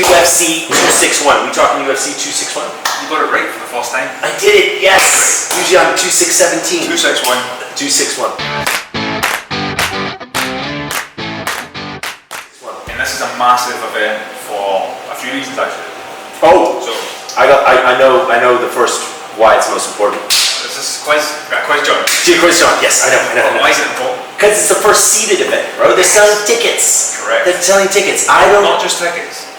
UFC 261. We talking UFC 261? You got it right for the first time. I did it, yes! Usually I'm 2617. 261. 261. And this is a massive event for a few reasons actually. Oh! So I know the first why it's most important. this is quiz John. Quiz John, yes, I know. Why is it important? Because it's the first seated event, bro. They're selling tickets. Correct. They're selling tickets. Not just tickets.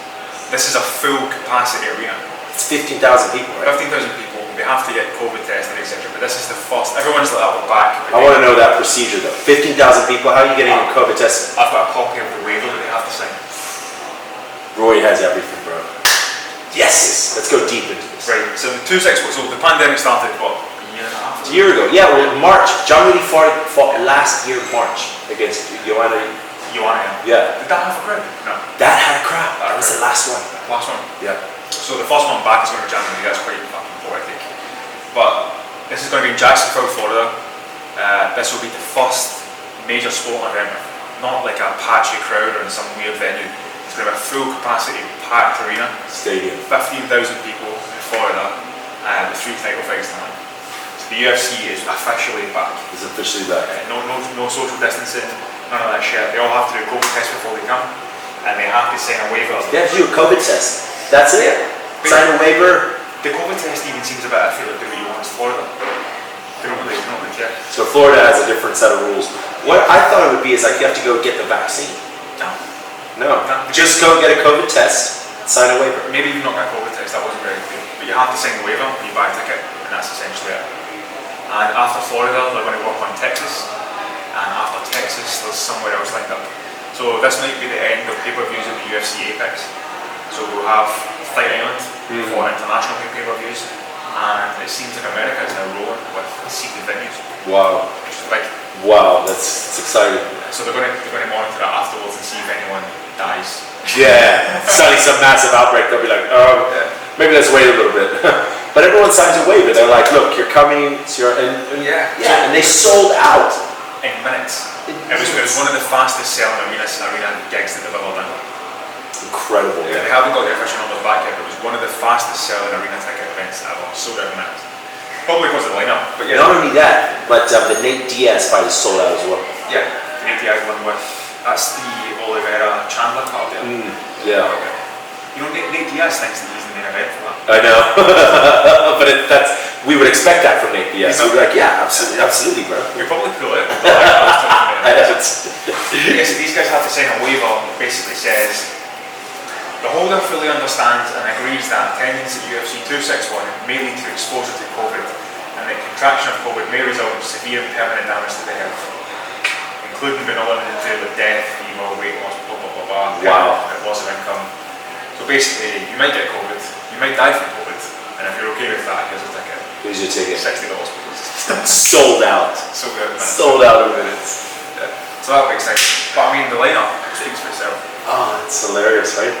This is a full capacity arena. It's 15,000 people, right? 15,000 people. They have to get COVID tested, etc. But this is the first. Everyone's like, we're back. I want to know that procedure though. 15,000 people. How are you getting COVID tested? I've got a copy of the waiver that they have to sign. Rory has everything, bro. Yes. Let's go deep into this. Right. So the 261. So the pandemic started what, a year and a half? A year ago. Yeah. Well, March. Zhang Weili fought last year March against Joanna. Yeah. Did that have a crowd? No. That had a crowd. That was the last one. Last one. Yeah. So the first one back is going to be January. That's quite fucking poetic. But this is going to be in Jacksonville, Florida. This will be the first major sport event, not like a patchy crowd or in some weird venue. It's going to be a full capacity, packed arena. Stadium. 15,000 people in Florida with 3 title fights tonight. So the UFC is officially back. It's officially back. No social distancing, none of that shit. They all have to do a COVID test before they come, and they have to sign a waiver. They have to do a COVID test. That's it. Sign a waiver. The COVID test even seems a bit iffy, like the way you want in Florida. They don't really care. So Florida has a different set of rules. What I thought it would be is like you have to go get the vaccine. No. Just go get a COVID test, sign a waiver. Maybe even not get a COVID test, that wasn't very clear. But you have to sign the waiver when you buy a ticket, and that's essentially it. And after Florida, they're going to work on Texas. And after Texas, there's somewhere else lined up. So this might be the end of pay-per-views at the UFC Apex. So we'll have Fight Island for international pay-per-views, and it seems like America is now rolling with seated venues. Wow. Which is like, wow, that's exciting. So they're going to monitor that afterwards and see if anyone dies. Yeah, suddenly some massive outbreak, they'll be like, maybe let's wait a little bit. But everyone signs a waiver. They're like, look, you're coming, so you're in. And they sold out in minutes. It was one of the fastest selling arena gigs that they've ever done. Incredible. Yeah, they haven't got the official numbers back yet, but it was one of the fastest selling arena ticket events ever. Sold out in minutes. Probably because of the lineup. But yeah. Not only that, but the Nate Diaz fight is sold out as well. Yeah, the Nate Diaz one with, that's the Oliveira Chandler card there. Yeah. You know, Nate Diaz thinks that he's the main event for that. I know. But we would expect that from Nate Diaz. We'd be like, yeah, absolutely, bro. You're probably cool, eh? I know. Yeah, so these guys have to sign a waiver that basically says the holder fully understands and agrees that attendance at UFC 261 may lead to exposure to COVID, and that contraction of COVID may result in severe and permanent damage to the health, including but not limited to the death, fever, weight loss, blah blah blah blah, loss of income. So basically, you might get COVID, you might die from COVID, and if you're okay with that, here's a ticket. Here's your ticket. $60 Sold out. Sold out in minutes. Sold out in minutes. Yeah. So that makes sense. But I mean, the lineup speaks for itself. Oh, it's hilarious, right?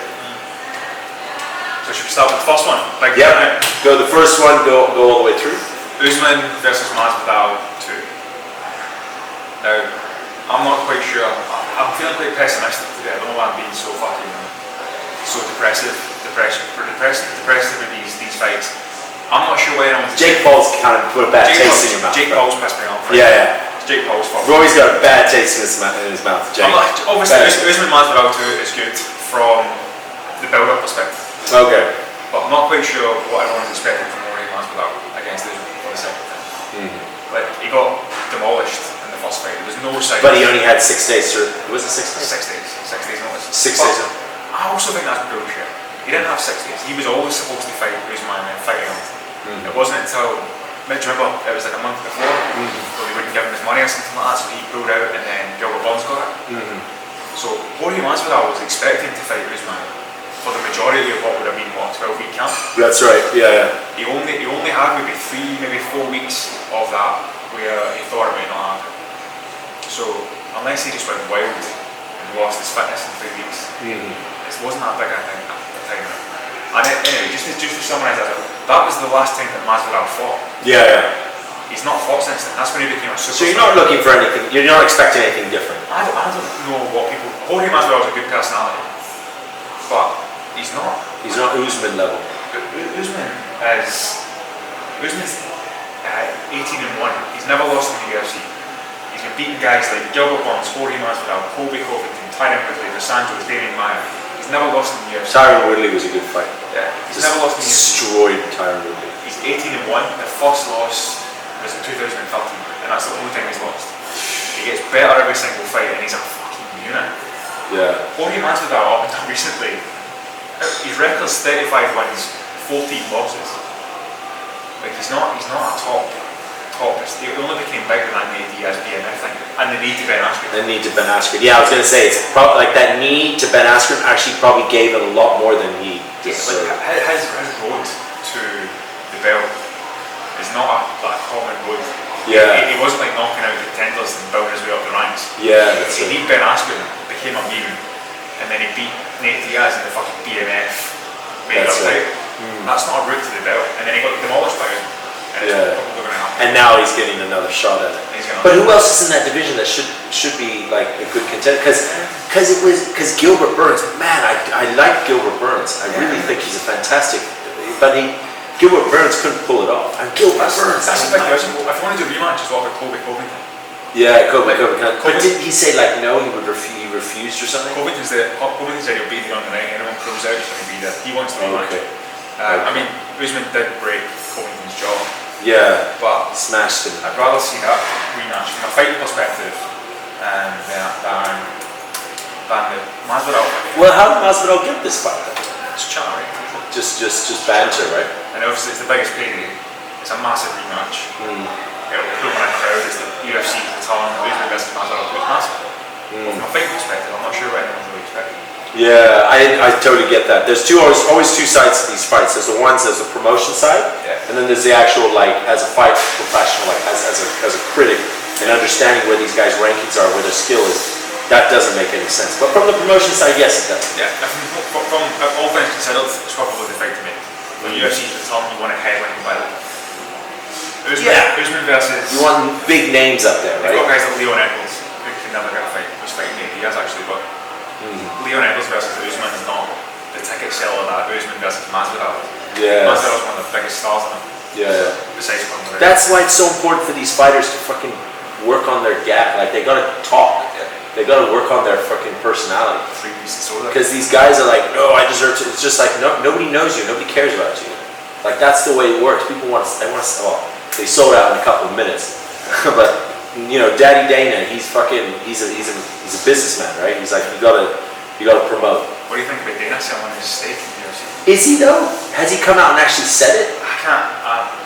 So should we start with the first one? Go the first one, go all the way through. Usman versus Masvidal 2. Now, I'm not quite sure. I'm feeling quite pessimistic today. I don't know why I'm being so depressive with these fights. I'm not sure why anyone's... Jake Paul's kind of put a bad taste in your mouth. Jake Paul's pissed me off. Yeah. It's Jake Paul's fault. Rory's got a bad taste in his mouth. Jake. Obviously, Usman Masvidal 2 is good from the build-up perspective. Okay. But I'm not quite sure what everyone's expecting from Rory Masvidal against Usman for the second time. Like, he got demolished in the first fight. There was no sign. But he only had 6 days to... Was it 6 days? 6 days. 6 days notice. 6 days. I also think that's bullshit. He didn't have 6 days. He was always supposed to fight Usman and fight him. It wasn't until... Do you remember? It was like a month before where we wouldn't give him his money or something like that, so he pulled out and then Gilbert Burns got it. So Jorge Masvidal was expecting to fight Usman for the majority of what would have been 12-week camp. That's right. Yeah. He only had maybe 3, maybe 4 weeks of that where he thought it might not happen. So unless he just went wild and lost his fitness in 3 weeks, it wasn't that big a thing at the time. And anyway, just to summarise that was the last time that Masvidal fought. Yeah. He's not fought since then. That's when he became a superstar. So you're not looking for anything. You're not expecting anything different. I don't know what people. Jorge Masvidal is a good personality, but He's not. He's not Usman level. Usman's 18-1. He's never lost in the UFC. He's been beating guys like Gilbert Burns, Jorge Masvidal, Colby Covington, Tyron Woodley, Dos Anjos, Damian Maia. He's never lost in the UFC. Tyron Woodley was a good fight. Yeah, he's never lost in the UFC. Destroyed Tyron Woodley. He's 18-1. The first loss was in 2013, and that's the only time he's lost. He gets better every single fight, and he's a fucking unit. Yeah. Jorge Masvidal up until recently, his record's 35 wins, 14 losses. Like he's not a top. He only became bigger than the Diaz BMF thing, and the knee to Ben Askren. The knee to Ben Askren. Yeah, I was gonna say it's probably like that knee to Ben Askren actually probably gave him a lot more than he. Yeah, like his road to the belt is not a common road. Yeah. He wasn't like knocking out contenders and building his way up the ranks. Yeah. He beat Ben Askren, became a meme, and then he beat Nate Diaz in the fucking BMF. That's right. That's not a route to the belt, and then he got demolished by him. And it's probably going to happen. And now he's getting another shot at it. But who else is in that division that should be like a good contender? Because Gilbert Burns, man, I like Gilbert Burns. I really think he's a fantastic. But Gilbert Burns couldn't pull it off. And Gilbert Burns. That's a big question. If I wanted to do a rematch, as well with Colby Covington. Yeah, Covington. But didn't he say like no? He refused or something. Covington said he'll be there on the night. Anyone proves out, he's going to be there. He wants the rematch. Okay. I mean, Usman did break Covington's jaw. Yeah, but smashed him. I'd rather see that rematch from a fighting perspective than the Masvidal. Well, how did Masvidal get this fight then? It's chat, right? Just banter, right? And obviously it's the biggest payday. It's a massive rematch. It'll put on a crowd. It's the UFC telling Usman versus Masvidal. It's massive. But from a fighting perspective, I'm not sure what anyone's really expecting. Yeah, I totally get that. There's always two sides to these fights. There's the ones as a promotion side, and then there's the actual like as a fight professional, like as a critic, and understanding where these guys' rankings are, where their skill is. That doesn't make any sense. But from the promotion side, yes, it does. Yeah, from all things considered, it's probably the fight to make. When UFC is telling you want a headline battle. Usman versus. You want big names up there, right? You've got guys like Leon Edwards who can never get a fight. Who's fighting Nate Diaz actually, but. Leon Edwards versus Usman is not the ticket seller that Usman versus Masvidal is. Yeah. Masvidal's one of the biggest stars in it. Yeah. Besides Conor. That's why it's so important for these fighters to fucking work on their gap. Like they gotta talk. Yeah. They gotta work on their fucking personality. Because these guys are like, no, I deserve to. It's just like nobody knows you. Nobody cares about you. Like that's the way it works. People they sold out in a couple of minutes, but. You know, Daddy Dana, he's a businessman, right? He's like, you gotta promote. What do you think about Dana selling his stake in the UFC? Is he though? Has he come out and actually said it? I can't.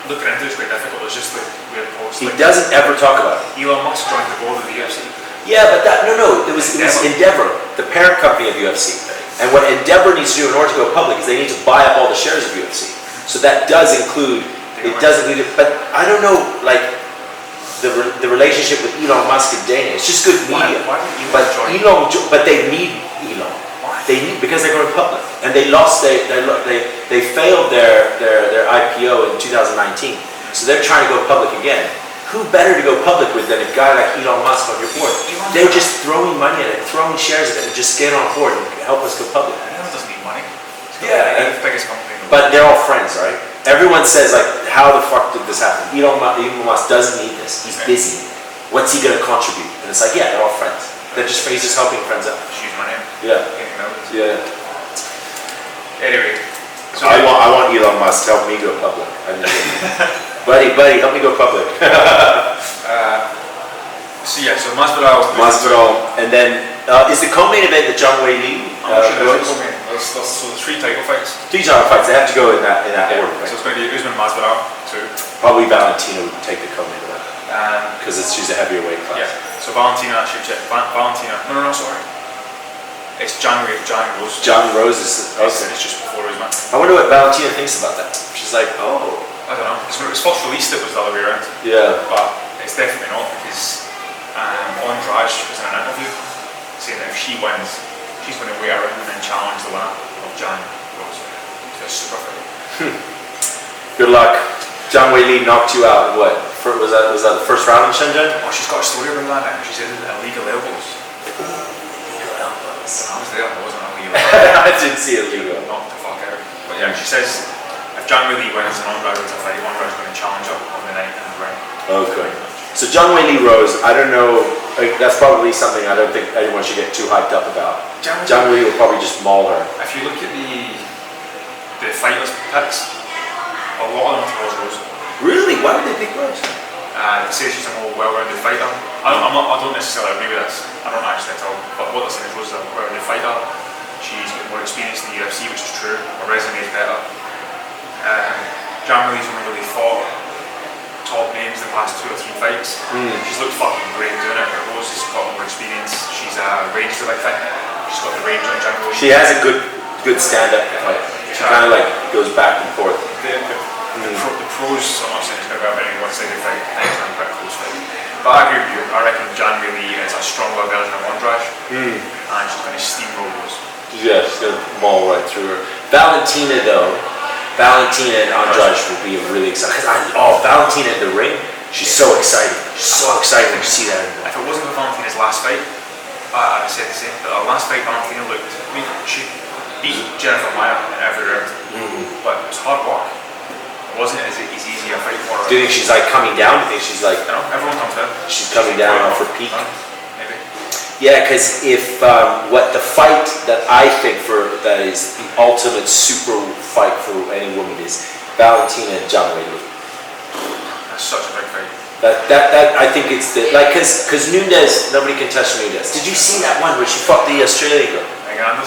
Looking into it's quite difficult. It's just like weird posts. He doesn't ever talk about it. Elon Musk joined the board of the UFC. Yeah, but it was Endeavor, the parent company of UFC. And what Endeavor needs to do in order to go public is they need to buy up all the shares of UFC. So that does include. It does include it, but I don't know, like. The relationship with Elon Musk and Dana, it's just good media. Why but they need Elon. Why? Because they're going public, and they lost. They failed their IPO in 2019, so they're trying to go public again. Who better to go public with than a guy like Elon Musk on your board? They're just throwing money at it, throwing shares at it, and just get on board and help us go public. Elon doesn't need money. Yeah, the biggest company. But they're all friends, right? Everyone says like, how the fuck did this happen? Elon Musk doesn't need this. He's busy. What's he gonna contribute? And it's like, yeah, they're all friends. He's just helping friends out. Just use my name. Yeah. Yeah. Anyway, so I want Elon Musk to help me go public. buddy, help me go public. So Masvidal, and then is the co-main event the Zhang Weili? So the 3 title fights. 3 title fights. They have to go in that order, right? So it's going to be Usman Masvidal 2. Probably Valentina would take the co-main event because she's a heavier weight class. Yeah. So Valentina. No, sorry. It's Zhang Rose. Zhang Rose is okay. It's just before Usman. I wonder what Valentina thinks about that. She's like, oh. I don't know. Because when it was first released, it was the other way around. Yeah. But it's definitely not because Andrade was in an interview saying that if she wins, she's going to weigh around and challenge the winner of Zhang Rose to a super fight. Good luck. Zhang Weili knocked you out. What? Was that the first round in Shenzhen? Oh, she's got a story about that now. She said illegal elbows. Illegal elbows. was. I was there, I wasn't on legal. I didn't see it legal. Knocked the fuck out. But yeah, she says if Zhang Weili wins an Andrade wins a fight, Andrade's going to challenge her on the night in the ring. Okay. So Zhang Weili Rose, I don't know, that's probably something I don't think anyone should get too hyped up about. Zhang Weili will probably just maul her. If you look at the fighters picks, a lot of them are Rose. Really? Why would they pick Rose? They say she's a more well-rounded fighter. I don't necessarily agree with this. I don't actually at all. But what they're saying is Rose is a well-rounded fighter. She's got more experience in the UFC, which is true. Her resume is better. Zhang Weili's only really fought top names in the last 2 or 3 fights. She's looked fucking great doing it, but Rose has got more experience. She's range to, I think. She's got the range on Zhang Weili. She has a good stand-up fight. She kind of like goes back and forth. The pros, I'm not saying it's going to be a very one-sided fight. I think it's going to be quite a close fight. But I agree with you. I reckon Zhang Weili is a stronger version of Andrade, and she's going to steamroll Rose. Yeah, she's going to maul right through her. Valentina and Andrade will be really exciting. Valentina in the ring, she's so exciting. She's so exciting when you see that. If it wasn't for Valentina's last fight, I'd say the same. But her last fight, Valentina looked. I mean, she beat Jennifer Maia in every round, but it was hard work. It wasn't as easy a fight for her. Do you think she's like coming down? Do you think she's like? You know, everyone comes down. She's coming down off her peak. Maybe. Yeah, because if what the fight that I think that is the ultimate super fight for any woman is Valentina and Zhang Weili. That's such a big fight. That I think it's the because Nunes, nobody can touch Nunes. Did you see that one where she fought the Australian girl?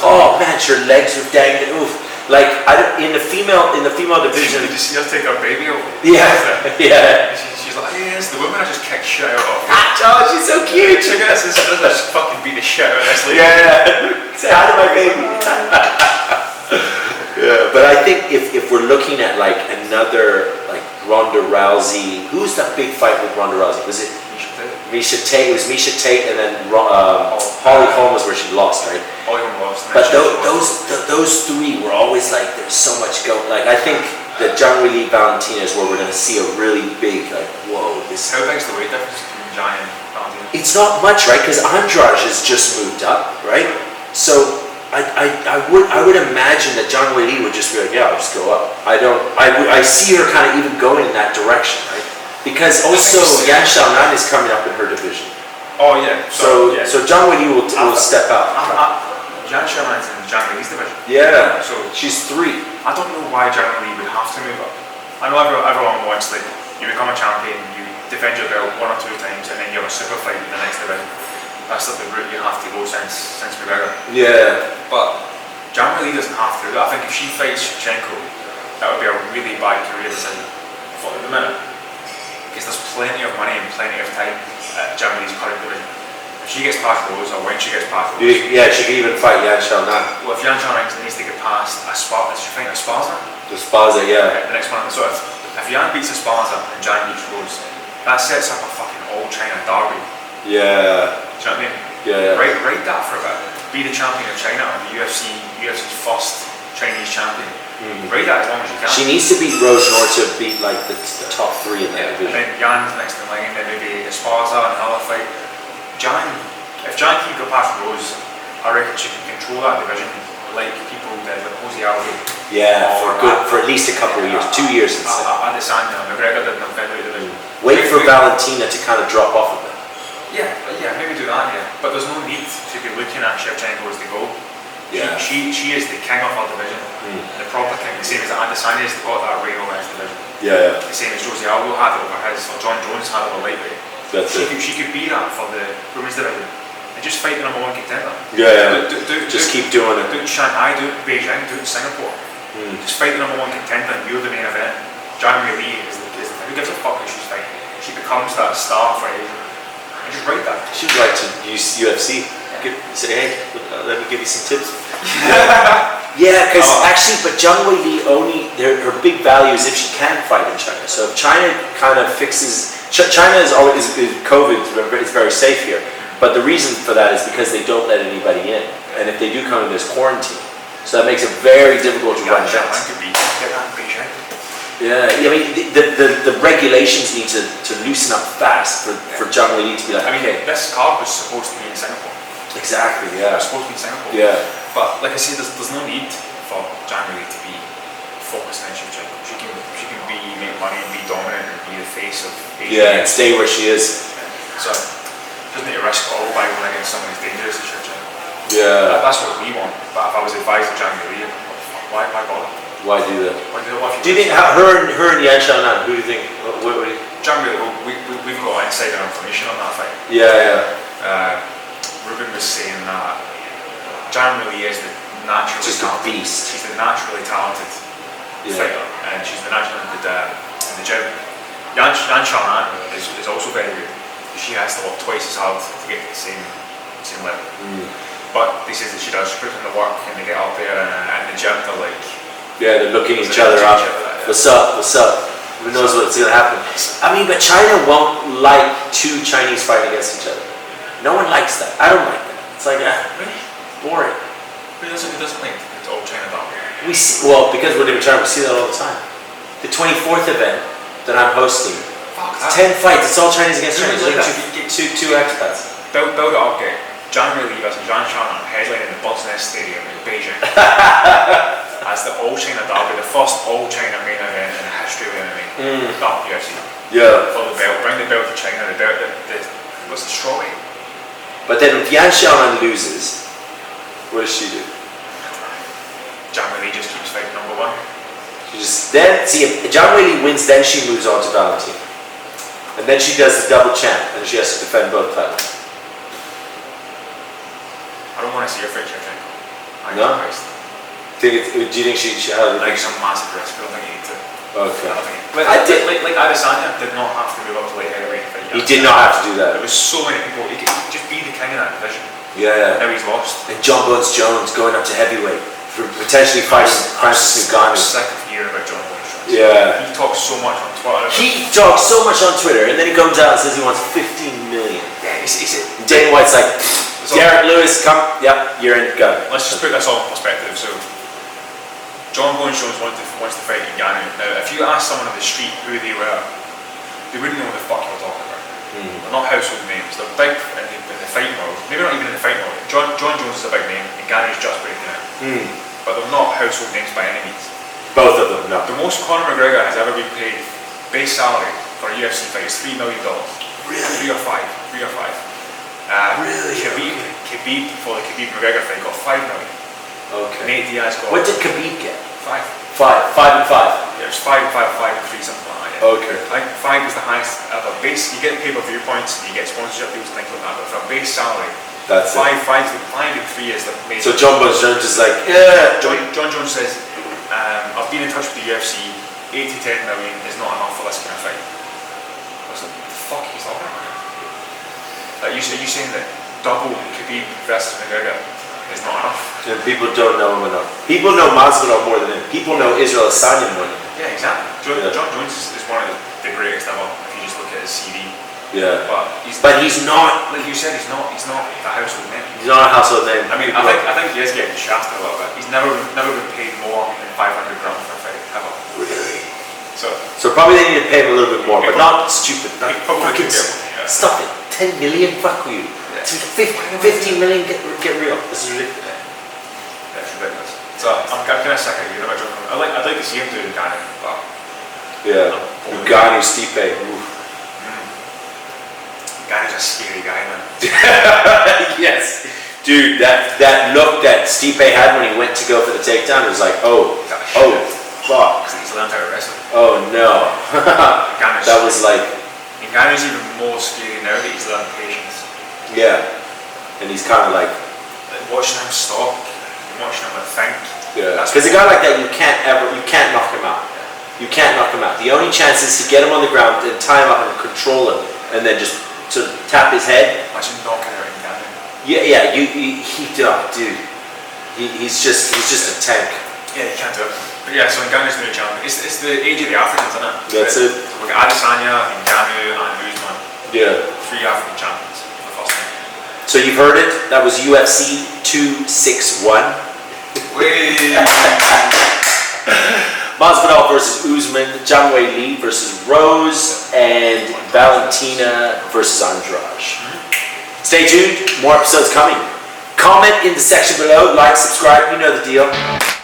Oh man, her legs were dangling. Oof. Like in the female division. Did you see her take her baby over? Yeah, yeah. She's like, yes, the women I just kicked shit out of. Oh, she's so cute. Check out this. Just fucking beat the shit out of this lady. Yeah. Say hi to my baby. Yeah, but I think if we're looking at like another like Ronda Rousey, who's that big fight with Ronda Rousey? Was it Misha Tate? It was Misha Tate, and then Holly Holm was where she lost, right? Holly Holm lost. But those 3 were always like there's so much going. Like I think that Zhang Weili Valentina is where we're going to see a really big like whoa. This. How big's the weight difference between Zhang and Valentina? It's not much, right? Because Andrade has just moved up, right? So. I would imagine that Zhang Weili would just be like, yeah, I'll just go up. I see her kind of even going in that direction, right? Because also Yan Xiaonan is coming up in her division. Oh yeah. So Zhang Weili will step out. Yan Xiaonan's in Zhang Weili's division. Yeah. So she's 3. I don't know why Zhang Weili would have to move up. I know everyone wants like you become a champion, you defend your belt 1 or 2 times, and then you have a super fight in the next division. That's like the route you have to go since McGregor. Yeah. But Zhang Weili doesn't have to do that. I think if she fights Shevchenko, that would be a really bad career decision for the minute. Because there's plenty of money and plenty of time at Zhang Weili's current division. If she gets past Rose, or when she gets past Rose. Yeah, she could even fight Yan Xiaonan. Well, if Yan Xiaonan needs to get past Esparza, is she fighting Esparza? Esparza, yeah. The next one. So if Yan beats Esparza and Zhang beats Rose, that sets up a fucking all-China derby. Yeah. Do you know what I mean? Yeah. Write that for a bit. Be the champion of China, or the UFC's first Chinese champion. Write that as long as you can. She needs to beat Rose in order to beat like the top 3 in that division. And then Yan's next in line, then maybe Esparza and another fight. If Zhang can go past Rose, I reckon she can control that division like people did with Jose Aldo. Yeah, for at least a couple of years, 2 years. Adesanya, McGregor did in the featherweight division. Wait for Valentina to kind of drop off a bit. Yeah, maybe do that, yeah. But there's no need to be looking at Shevchenko as the goal. Yeah. She is the king of her division. The proper king, the same as Adesanya has got that reign over his division. Yeah. The same as Jose Aldo had it over his, or John Jones had it over lightweight. She could be that for the women's division. And just fight the number 1 contender. Yeah. Just keep doing it. Do it in Shanghai, do it in Beijing, do it in Singapore. Just fight the number 1 contender and you're the main event. Zhang Weili is who gives a fuck who she's fighting? She becomes that star for Asia. And just write that. She would like to use UFC. Say, hey, let me give you some tips. Yeah, because actually, but Zhang Weili her big value is if she can fight in China. So if China kind of fixes, China is always COVID is very safe here. But the reason for that is because they don't let anybody in, and if they do come in, there's quarantine. So that makes it very difficult to run shots. Yeah, I mean the regulations need to loosen up fast for Zhang Weili to be like. I mean, this card was supposed to be in Singapore. Exactly, yeah. It's supposed to be in Singapore. Yeah. But like I said, there's no need for Zhang Weili to be focused on Shevchenko. She can make money and be dominant and be the face of Asia. Yeah, and stay where she is. So doesn't need to risk it all by going against someone who's dangerous as Shevchenko. Yeah. That's what we want. But if I was advising Zhang Weili, why bother? Why do that? What Do you think her and Yan Xiaonan? Who do you think? What do you? Zhang Weili, we've got insider information on that fight. Yeah. Ruben was saying that Zhang Weili is the naturally Just a talented. beast. She's the naturally talented fighter, and she's the naturally talented in the gym. Yan Xiaonan is also very good. She has to work twice as hard to get to the same level. But they say that she does put in the work, and they get up there and the gym, they're like, Yeah, they're looking each other up. What's up? What's up? Who knows what's gonna happen? I mean, but China won't like two Chinese fighting against each other. No one likes that. I don't like that. It's like boring. Who doesn't like it's all China down? We see, well, because we're in China, we see that all the time. The 24th event that I'm hosting, 10 fights. It's all Chinese against Chinese. Two expats. Build it up, okay. Zhang Weili versus Yan Xiaonan headlining the Bucks Nest Stadium in Beijing. As the All China Derby, the first All China main event in the history of MMA. Not UFC. Yeah. For the belt, bring the belt to China. The belt, was the Strawweight. But then if Yan Xiaonan loses, what does she do? Zhang Weili just keeps fighting number one. She just then see if Zhang Weili wins, then she moves on to Valentina, and then she does the double champ, and she has to defend both titles. I don't want to see her fight Shevchenko. No? Do you think she had like some massive risk? I don't think you need to. Okay. Like Adesanya did not have to move up to light heavyweight to fight. He did not have to do that. There was so many people. He could just be the king of that division. Yeah. Now he's lost. And John Bones Jones going up to heavyweight for potentially fighting Francis Ngannou. I'm sick of hearing about John Bones Jones. Yeah. He talks so much on Twitter. He talks so much on Twitter, and then he comes out and says he wants 15 million. Yeah, Dana White's like, Derek Lewis, come. Yep, you're in. Go. Let's just put this all in perspective. So, John Bones Jones wants to fight Ngannou. Now, if you ask someone on the street who they were, they wouldn't know what the fuck you were talking about. They're not household names. They're big in the fighting world. Maybe not even in the fighting world. John Jones is a big name, and Ngannou's just breaking out. But they're not household names by any means. Both of them, no. The most Conor McGregor has ever been paid base salary for a UFC fight is $3 million. Really? 3 or 5. Really? Khabib for the Khabib McGregor fight got $5 million. Okay. Nate Diaz got. What did Khabib get? 5. 5 and 5. Yeah, it was 5 and 5, 5 and 3, something like that. Yeah. Okay. I think 5 is the highest ever. Base, you get pay-per-view points, and you get sponsorship deals, things like that. But for a base salary, That's 5 it. 5 and 3 is the main. So John Bones Jones is like, yeah. John Jones says, I've been in touch with the UFC. 8 to 10 million is not enough for this kind of fight. I was like, what the fuck are you talking about? Are you saying that double Khabib versus McGregor is not enough? And people don't know him enough. People know Masvidal more than him. People know Israel Adesanya more than him. Yeah, exactly. John Jones is one of the greatest ever. If you just look at his CV. Yeah. But he's not. Like you said, he's not a household name. He's not a household name. I mean, I think he is getting shafted a little bit. He's never been paid more than 500 grand for a fight ever. Really? So probably they need to pay him a little bit more, but not stupid. Not probably fucking stuff it. 10 million? Fuck you. Yeah. 15 million? Get real. This is ridiculous. That's ridiculous. So I'm kind of sick of hearing about John. I'd like to see him do Ngannou, but yeah. Ngannou, Stipe. Ngannou's a scary guy, man. Yes. Dude, that look that Stipe had when he went to go for the takedown, it was like, fuck. He's learned how to wrestle. Oh no. That was like. Ngannou's even more scary now that he's learned patience. Yeah. And he's kind of like watching him stop, watching him think. Yeah. Because a guy like that, you can't knock him out. You can't knock him out. The only chance is to get him on the ground and tie him up and control him, and then just to tap his head. Imagine knocking out Ngannou. Yeah. Dude. He's just a tank. Yeah, you can't do it. But yeah, so Ngannou's the new champion. It's the age of the Africans, isn't it? That's it. So we've got Adesanya, Ngannou, and Usman. Yeah. 3 African champions for the first time. So you've heard it. That was UFC 261. Masvidal versus Usman, Zhang Weili versus Rose, and Valentina versus Andrade. Stay tuned. More episodes coming. Comment in the section below, like, subscribe, you know the deal.